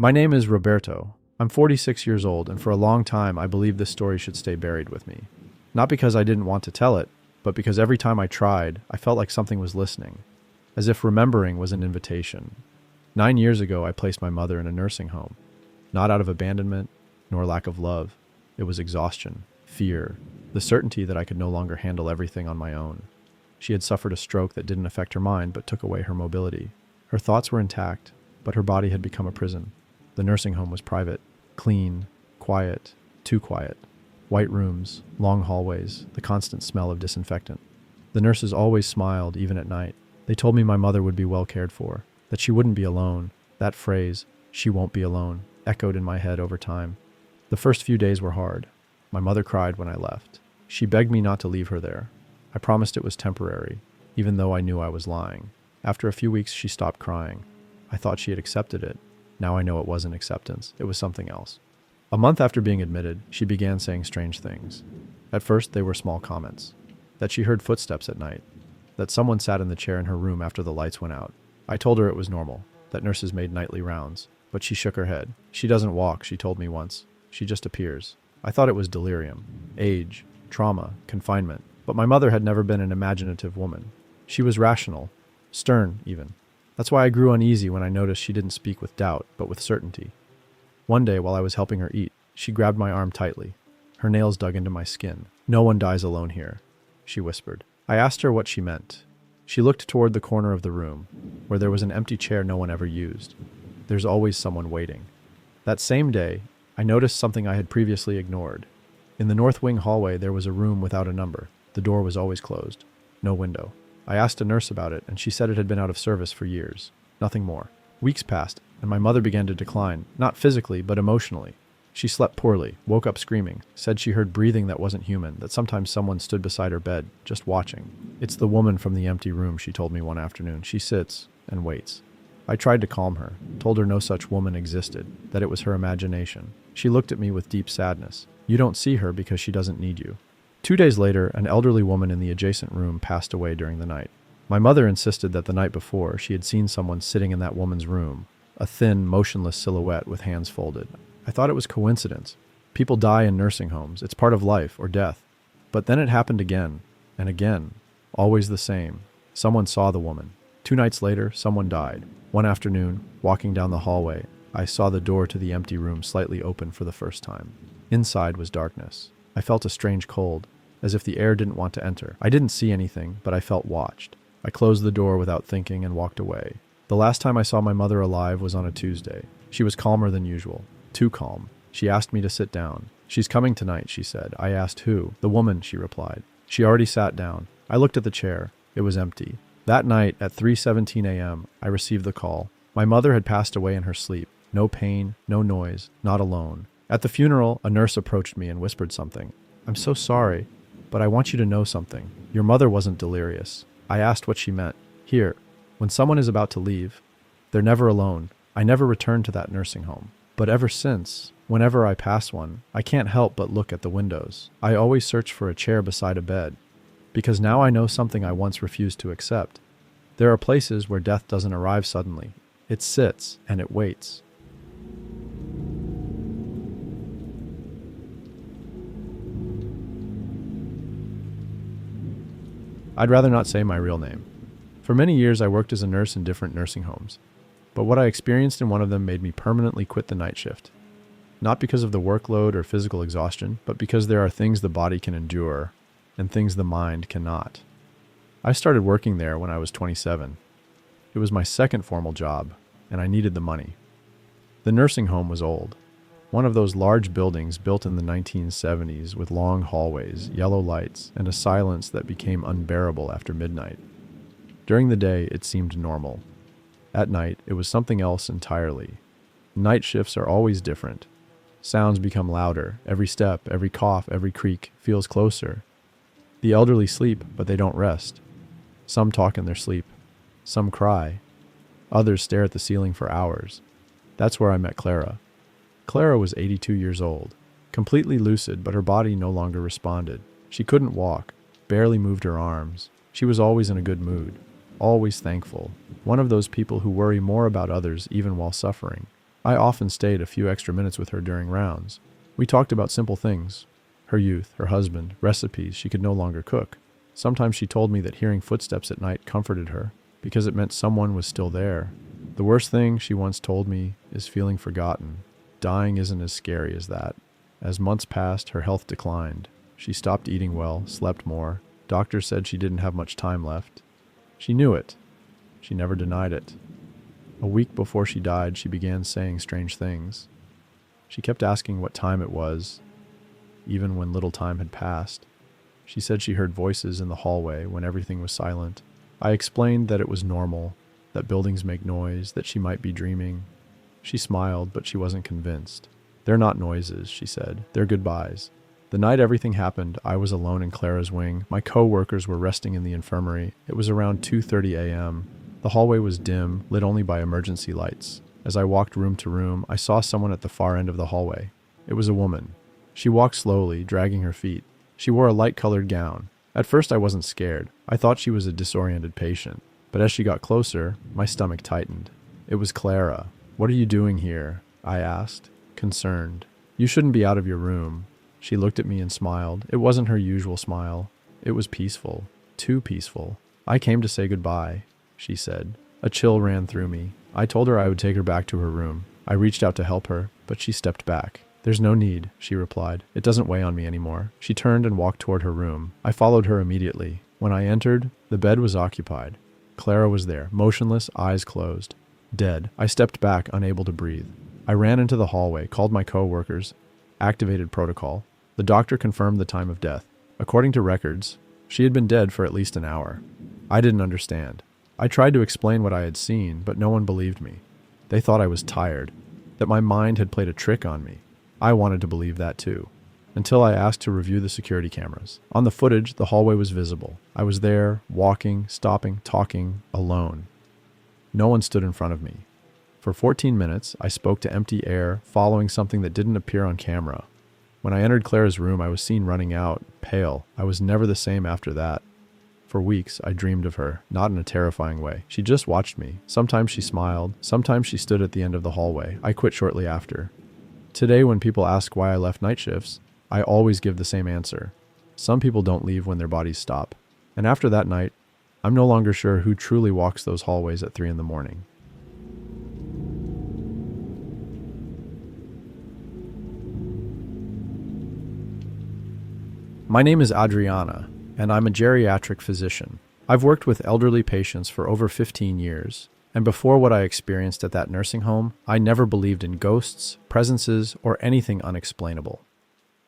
My name is Roberto. I'm 46 years old, and for a long time I believed this story should stay buried with me. Not because I didn't want to tell it, but because every time I tried, I felt like something was listening, as if remembering was an invitation. 9 years ago, I placed my mother in a nursing home. Not out of abandonment, nor lack of love. It was exhaustion, fear, the certainty that I could no longer handle everything on my own. She had suffered a stroke that didn't affect her mind but took away her mobility. Her thoughts were intact, but her body had become a prison. The nursing home was private, clean, quiet, too quiet. White rooms, long hallways, the constant smell of disinfectant. The nurses always smiled, even at night. They told me my mother would be well cared for, that she wouldn't be alone. That phrase, "she won't be alone," echoed in my head over time. The first few days were hard. My mother cried when I left. She begged me not to leave her there. I promised it was temporary, even though I knew I was lying. After a few weeks, she stopped crying. I thought she had accepted it. Now I know it wasn't acceptance. It was something else. A month after being admitted, she began saying strange things. At first, they were small comments. That she heard footsteps at night. That someone sat in the chair in her room after the lights went out. I told her it was normal, that nurses made nightly rounds. But she shook her head. She doesn't walk, she told me once. She just appears. I thought it was delirium, age, trauma, confinement. But my mother had never been an imaginative woman. She was rational, stern even. That's why I grew uneasy when I noticed she didn't speak with doubt, but with certainty. One day, while I was helping her eat, she grabbed my arm tightly. Her nails dug into my skin. "No one dies alone here," she whispered. I asked her what she meant. She looked toward the corner of the room, where there was an empty chair no one ever used. There's always someone waiting. That same day, I noticed something I had previously ignored. In the north wing hallway, there was a room without a number. The door was always closed. No window. I asked a nurse about it, and she said it had been out of service for years. Nothing more. Weeks passed, and my mother began to decline, not physically, but emotionally. She slept poorly, woke up screaming, said she heard breathing that wasn't human, that sometimes someone stood beside her bed, just watching. "It's the woman from the empty room," she told me one afternoon. "She sits and waits." I tried to calm her, told her no such woman existed, that it was her imagination. She looked at me with deep sadness. "You don't see her because she doesn't need you." 2 days later, an elderly woman in the adjacent room passed away during the night. My mother insisted that the night before she had seen someone sitting in that woman's room, a thin, motionless silhouette with hands folded. I thought it was coincidence. People die in nursing homes. It's part of life or death. But then it happened again and again, always the same. Someone saw the woman. 2 nights later, someone died. One afternoon, walking down the hallway, I saw the door to the empty room slightly open for the first time. Inside was darkness. I felt a strange cold, as if the air didn't want to enter. I didn't see anything, but I felt watched. I closed the door without thinking and walked away. The last time I saw my mother alive was on a Tuesday. She was calmer than usual. Too calm. She asked me to sit down. "She's coming tonight," she said. I asked who. "The woman," she replied. She already sat down. I looked at the chair. It was empty. That night, at 3:17 a.m., I received the call. My mother had passed away in her sleep. No pain, no noise, not alone. At the funeral, a nurse approached me and whispered something. "I'm so sorry, but I want you to know something. Your mother wasn't delirious." I asked what she meant. "Here, when someone is about to leave, they're never alone. I never returned to that nursing home. But ever since, whenever I pass one, I can't help but look at the windows. I always search for a chair beside a bed, because now I know something I once refused to accept. There are places where death doesn't arrive suddenly. It sits and it waits." I'd rather not say my real name. For many years, I worked as a nurse in different nursing homes, but what I experienced in one of them made me permanently quit the night shift. Not because of the workload or physical exhaustion, but because there are things the body can endure and things the mind cannot. I started working there when I was 27. It was my second formal job, and I needed the money. The nursing home was old. One of those large buildings built in the 1970s with long hallways, yellow lights, and a silence that became unbearable after midnight. During the day, it seemed normal. At night, it was something else entirely. Night shifts are always different. Sounds become louder. Every step, every cough, every creak feels closer. The elderly sleep, but they don't rest. Some talk in their sleep. Some cry. Others stare at the ceiling for hours. That's where I met Clara. Clara was 82 years old, completely lucid, but her body no longer responded. She couldn't walk, barely moved her arms. She was always in a good mood, always thankful. One of those people who worry more about others even while suffering. I often stayed a few extra minutes with her during rounds. We talked about simple things: her youth, her husband, recipes she could no longer cook. Sometimes she told me that hearing footsteps at night comforted her, because it meant someone was still there. The worst thing, she once told me, is feeling forgotten. Dying isn't as scary as that. As months passed, her health declined. She stopped eating well, slept more. Doctors said she didn't have much time left. She knew it. She never denied it. A week before she died, she began saying strange things. She kept asking what time it was, even when little time had passed. She said she heard voices in the hallway when everything was silent. I explained that it was normal, that buildings make noise, that she might be dreaming. She smiled, but she wasn't convinced. "They're not noises," she said. "They're goodbyes." The night everything happened, I was alone in Clara's wing. My co-workers were resting in the infirmary. It was around 2:30 a.m. The hallway was dim, lit only by emergency lights. As I walked room to room, I saw someone at the far end of the hallway. It was a woman. She walked slowly, dragging her feet. She wore a light-colored gown. At first I wasn't scared. I thought she was a disoriented patient. But as she got closer, my stomach tightened. It was Clara. "What are you doing here?" I asked, concerned. "You shouldn't be out of your room." She looked at me and smiled. It wasn't her usual smile. It was peaceful. Too peaceful. "I came to say goodbye," she said. A chill ran through me. I told her I would take her back to her room. I reached out to help her, but she stepped back. "There's no need," she replied. "It doesn't weigh on me anymore." She turned and walked toward her room. I followed her immediately. When I entered, the bed was occupied. Clara was there, motionless, eyes closed. Dead. I stepped back, unable to breathe. I ran into the hallway, called my co-workers, activated protocol. The doctor confirmed the time of death. According to records, she had been dead for at least an hour. I didn't understand. I tried to explain what I had seen, but no one believed me. They thought I was tired, that my mind had played a trick on me. I wanted to believe that too, until I asked to review the security cameras. On the footage, the hallway was visible. I was there, walking, stopping, talking, alone. No one stood in front of me. For 14 minutes, I spoke to empty air, following something that didn't appear on camera. When I entered Clara's room, I was seen running out, pale. I was never the same after that. For weeks, I dreamed of her, not in a terrifying way. She just watched me. Sometimes she smiled. Sometimes she stood at the end of the hallway. I quit shortly after. Today, when people ask why I left night shifts, I always give the same answer. Some people don't leave when their bodies stop. And after that night, I'm no longer sure who truly walks those hallways at 3 in the morning. My name is Adriana, and I'm a geriatric physician. I've worked with elderly patients for over 15 years, and before what I experienced at that nursing home, I never believed in ghosts, presences, or anything unexplainable.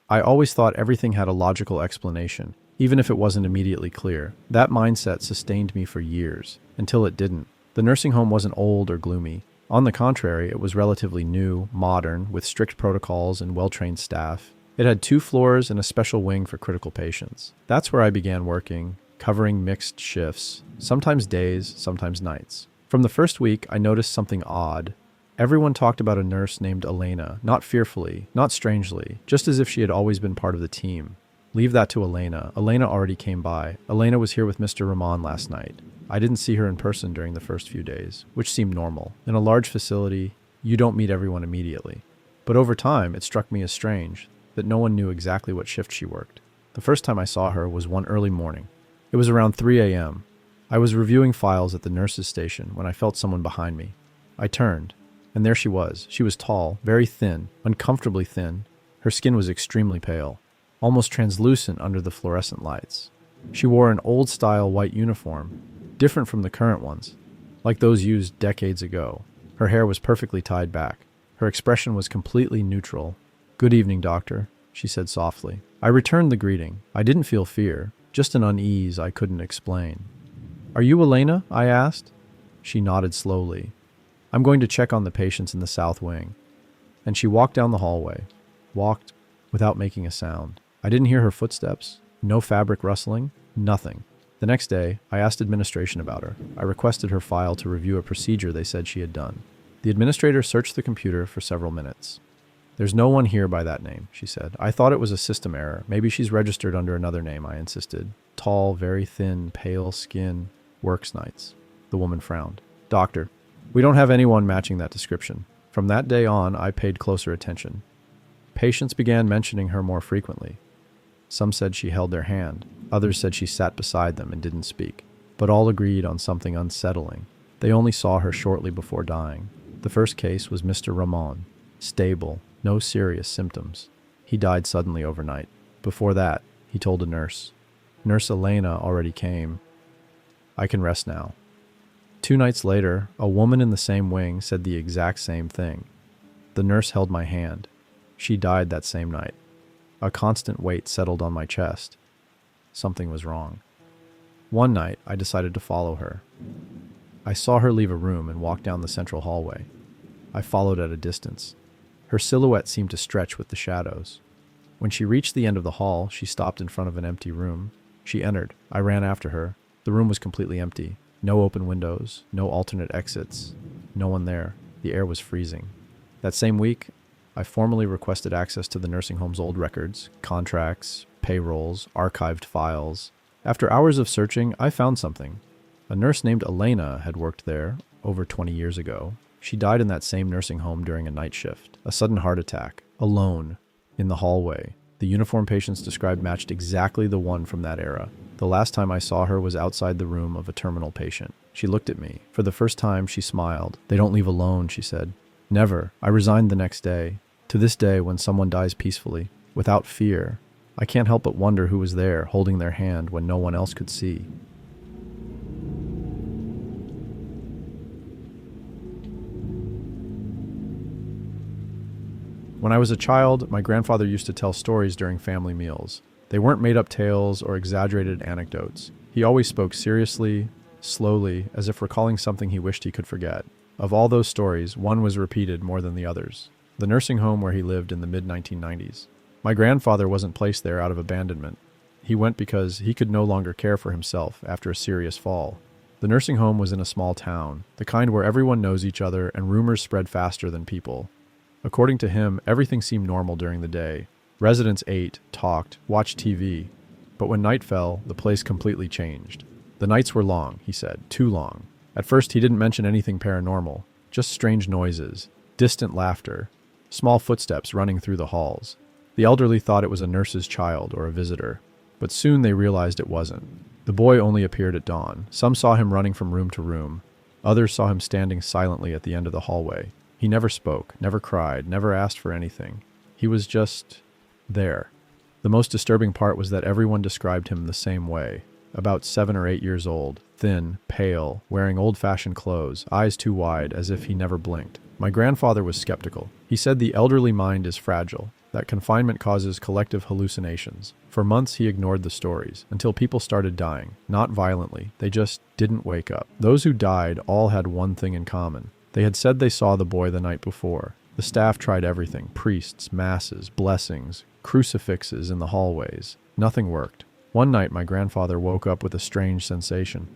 I always thought everything had a logical explanation, even if it wasn't immediately clear. That mindset sustained me for years, until it didn't. The nursing home wasn't old or gloomy. On the contrary, it was relatively new, modern, with strict protocols and well-trained staff. It had 2 floors and a special wing for critical patients. That's where I began working, covering mixed shifts, sometimes days, sometimes nights. From the first week, I noticed something odd. Everyone talked about a nurse named Elena, not fearfully, not strangely, just as if she had always been part of the team. Leave that to Elena. Elena already came by. Elena was here with Mr. Rahman last night. I didn't see her in person during the first few days, which seemed normal. In a large facility, you don't meet everyone immediately. But over time, it struck me as strange that no one knew exactly what shift she worked. The first time I saw her was one early morning. It was around 3 a.m. I was reviewing files at the nurse's station when I felt someone behind me. I turned, and there she was. She was tall, very thin, uncomfortably thin. Her skin was extremely pale, almost translucent under the fluorescent lights. She wore an old-style white uniform, different from the current ones, like those used decades ago. Her hair was perfectly tied back. Her expression was completely neutral. "Good evening, doctor," she said softly. I returned the greeting. I didn't feel fear, just an unease I couldn't explain. "Are you Elena?" I asked. She nodded slowly. "I'm going to check on the patients in the south wing." And she walked down the hallway, walked without making a sound. I didn't hear her footsteps, no fabric rustling, nothing. The next day, I asked administration about her. I requested her file to review a procedure they said she had done. The administrator searched the computer for several minutes. "There's no one here by that name," she said. "I thought it was a system error. Maybe she's registered under another name," I insisted. "Tall, very thin, pale skin, works nights." The woman frowned. "Doctor, we don't have anyone matching that description." From that day on, I paid closer attention. Patients began mentioning her more frequently. Some said she held their hand. Others said she sat beside them and didn't speak. But all agreed on something unsettling. They only saw her shortly before dying. The first case was Mr. Ramon. Stable, no serious symptoms. He died suddenly overnight. Before that, he told a nurse. Nurse Elena already came. I can rest now. 2 nights later, a woman in the same wing said the exact same thing. The nurse held my hand. She died that same night. A constant weight settled on my chest. Something was wrong. One night, I decided to follow her. I saw her leave a room and walk down the central hallway. I followed at a distance. Her silhouette seemed to stretch with the shadows. When she reached the end of the hall, she stopped in front of an empty room. She entered. I ran after her. The room was completely empty. No open windows, no alternate exits, no one there. The air was freezing. That same week, I formally requested access to the nursing home's old records, contracts, payrolls, archived files. After hours of searching, I found something. A nurse named Elena had worked there over 20 years ago. She died in that same nursing home during a night shift. A sudden heart attack, alone, in the hallway. The uniform patients described matched exactly the one from that era. The last time I saw her was outside the room of a terminal patient. She looked at me. For the first time, she smiled. "They don't leave alone," she said. "Never. I resigned the next day. To this day, when someone dies peacefully, without fear, I can't help but wonder who was there, holding their hand when no one else could see." When I was a child, my grandfather used to tell stories during family meals. They weren't made-up tales or exaggerated anecdotes. He always spoke seriously, slowly, as if recalling something he wished he could forget. Of all those stories, one was repeated more than the others. The nursing home where he lived in the mid-1990s. My grandfather wasn't placed there out of abandonment. He went because he could no longer care for himself after a serious fall. The nursing home was in a small town, the kind where everyone knows each other and rumors spread faster than people. According to him, everything seemed normal during the day. Residents ate, talked, watched TV. But when night fell, the place completely changed. The nights were long, he said, too long. At first, he didn't mention anything paranormal, just strange noises, distant laughter, small footsteps running through the halls. The elderly thought it was a nurse's child or a visitor, but soon they realized it wasn't. The boy only appeared at dawn. Some saw him running from room to room. Others saw him standing silently at the end of the hallway. He never spoke, never cried, never asked for anything. He was just there. The most disturbing part was that everyone described him the same way. About 7 or 8 years old, thin, pale, wearing old-fashioned clothes, eyes too wide, as if he never blinked. My grandfather was skeptical. He said the elderly mind is fragile, that confinement causes collective hallucinations. For months he ignored the stories, until people started dying. Not violently, they just didn't wake up. Those who died all had one thing in common. They had said they saw the boy the night before. The staff tried everything, priests, masses, blessings, crucifixes in the hallways. Nothing worked. One night my grandfather woke up with a strange sensation.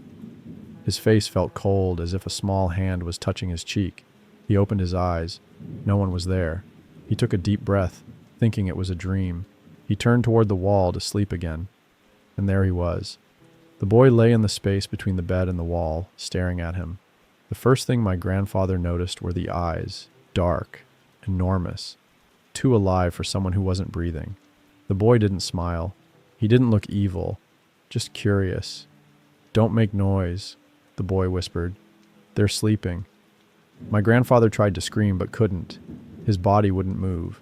His face felt cold, as if a small hand was touching his cheek. He opened his eyes. No one was there. He took a deep breath, thinking it was a dream. He turned toward the wall to sleep again. And there he was. The boy lay in the space between the bed and the wall, staring at him. The first thing my grandfather noticed were the eyes, dark, enormous, too alive for someone who wasn't breathing. The boy didn't smile. He didn't look evil, just curious. "Don't make noise," the boy whispered. "They're sleeping." My grandfather tried to scream but couldn't. His body wouldn't move.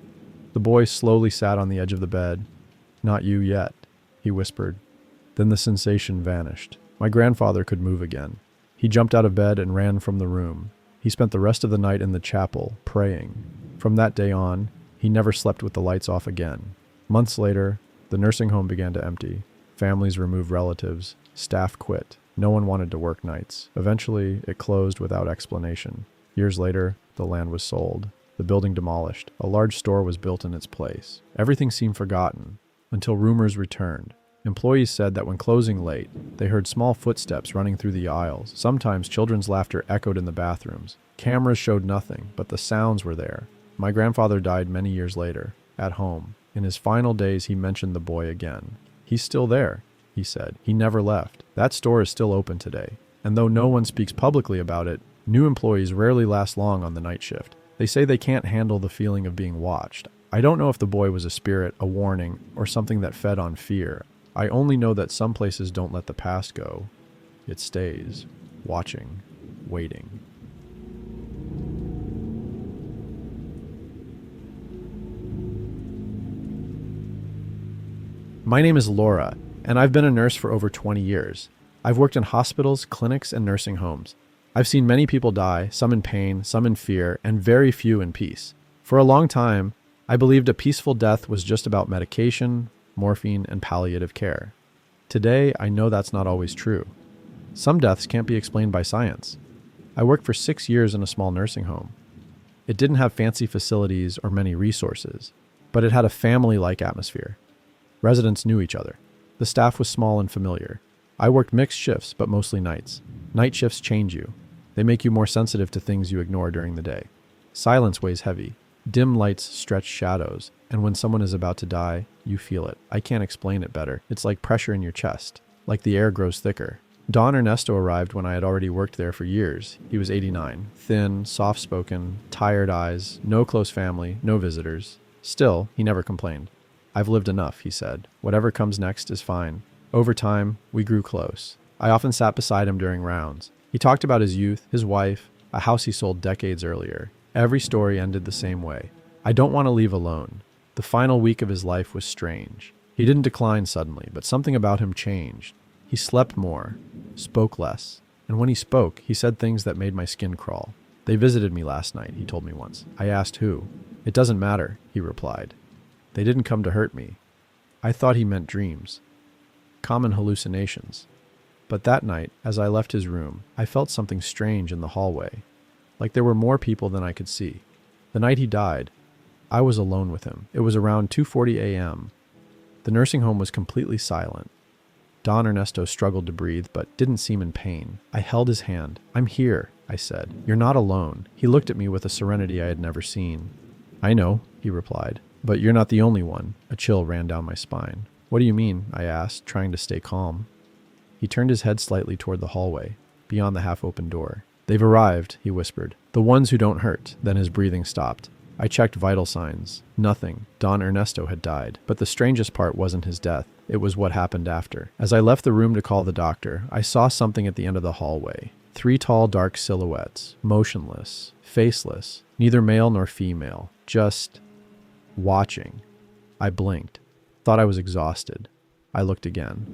The boy slowly sat on the edge of the bed. "Not you yet," he whispered. Then the sensation vanished. My grandfather could move again. He jumped out of bed and ran from the room. He spent the rest of the night in the chapel, praying. From that day on, he never slept with the lights off again. Months later, the nursing home began to empty. Families removed relatives. Staff quit. No one wanted to work nights. Eventually, it closed without explanation. Years later, the land was sold. The building demolished. A large store was built in its place. Everything seemed forgotten, until rumors returned. Employees said that when closing late, they heard small footsteps running through the aisles. Sometimes children's laughter echoed in the bathrooms. Cameras showed nothing, but the sounds were there. My grandfather died many years later, at home. In his final days, he mentioned the boy again. "He's still there," he said. "He never left. That store is still open today. And though no one speaks publicly about it, new employees rarely last long on the night shift. They say they can't handle the feeling of being watched. I don't know if the boy was a spirit, a warning, or something that fed on fear. I only know that some places don't let the past go. It stays, watching, waiting. My name is Laura, and I've been a nurse for over 20 years. I've worked in hospitals, clinics, and nursing homes. I've seen many people die, some in pain, some in fear, and very few in peace. For a long time, I believed a peaceful death was just about medication, morphine, and palliative care. Today, I know that's not always true. Some deaths can't be explained by science. I worked for 6 years in a small nursing home. It didn't have fancy facilities or many resources, but it had a family-like atmosphere. Residents knew each other. The staff was small and familiar. I worked mixed shifts, but mostly nights. Night shifts change you. They make you more sensitive to things you ignore during the day. Silence weighs heavy. Dim lights stretch shadows, and when someone is about to die, you feel it. I can't explain it better. It's like pressure in your chest, like the air grows thicker. Don Ernesto arrived when I had already worked there for years. He was 89, thin, soft-spoken, tired eyes, no close family, no visitors. Still, he never complained. "I've lived enough," he said. "Whatever comes next is fine." Over time, we grew close. I often sat beside him during rounds. He talked about his youth, his wife, a house he sold decades earlier. Every story ended the same way. I don't want to leave alone. The final week of his life was strange. He didn't decline suddenly, but something about him changed. He slept more, spoke less, and when he spoke, he said things that made my skin crawl. "They visited me last night," he told me once. I asked who. "It doesn't matter," he replied. "They didn't come to hurt me." I thought he meant dreams, common hallucinations. But that night, as I left his room, I felt something strange in the hallway, like there were more people than I could see. The night he died, I was alone with him. It was around 2:40 a.m. The nursing home was completely silent. Don Ernesto struggled to breathe, but didn't seem in pain. I held his hand. "I'm here," I said. "You're not alone." He looked at me with a serenity I had never seen. "I know," he replied, "but you're not the only one." A chill ran down my spine. "What do you mean?" I asked, trying to stay calm. He turned his head slightly toward the hallway, beyond the half-open door. "They've arrived," he whispered. "The ones who don't hurt." Then his breathing stopped. I checked vital signs. Nothing. Don Ernesto had died. But the strangest part wasn't his death. It was what happened after. As I left the room to call the doctor, I saw something at the end of the hallway. 3 tall, dark silhouettes, motionless, faceless, neither male nor female, just watching. I blinked. Thought I was exhausted. I looked again.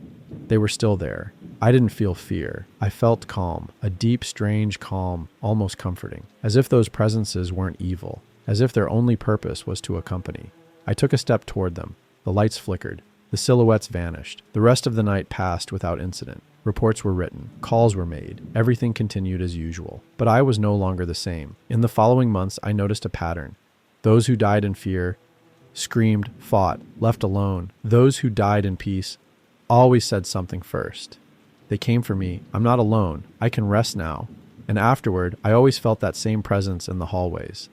They were still there. I didn't feel fear. I felt calm, a deep, strange calm, almost comforting, as if those presences weren't evil, as if their only purpose was to accompany. I took a step toward them. The lights flickered. The silhouettes vanished. The rest of the night passed without incident. Reports were written. Calls were made. Everything continued as usual. But I was no longer the same. In the following months, I noticed a pattern. Those who died in fear screamed, fought, left alone. Those who died in peace always said something first. They came for me. "I'm not alone. I can rest now." And afterward, I always felt that same presence in the hallways.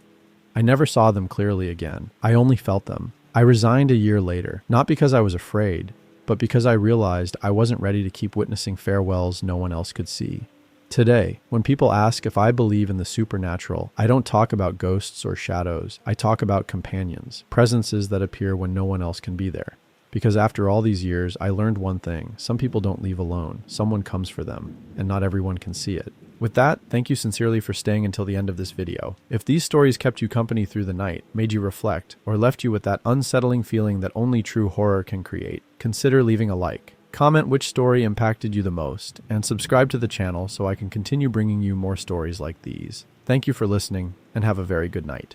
I never saw them clearly again. I only felt them. I resigned a year later, not because I was afraid, but because I realized I wasn't ready to keep witnessing farewells no one else could see. Today, when people ask if I believe in the supernatural, I don't talk about ghosts or shadows. I talk about companions, presences that appear when no one else can be there. Because after all these years, I learned one thing. Some people don't leave alone. Someone comes for them, and not everyone can see it. With that, thank you sincerely for staying until the end of this video. If these stories kept you company through the night, made you reflect, or left you with that unsettling feeling that only true horror can create, consider leaving a like. Comment which story impacted you the most, and subscribe to the channel so I can continue bringing you more stories like these. Thank you for listening, and have a very good night.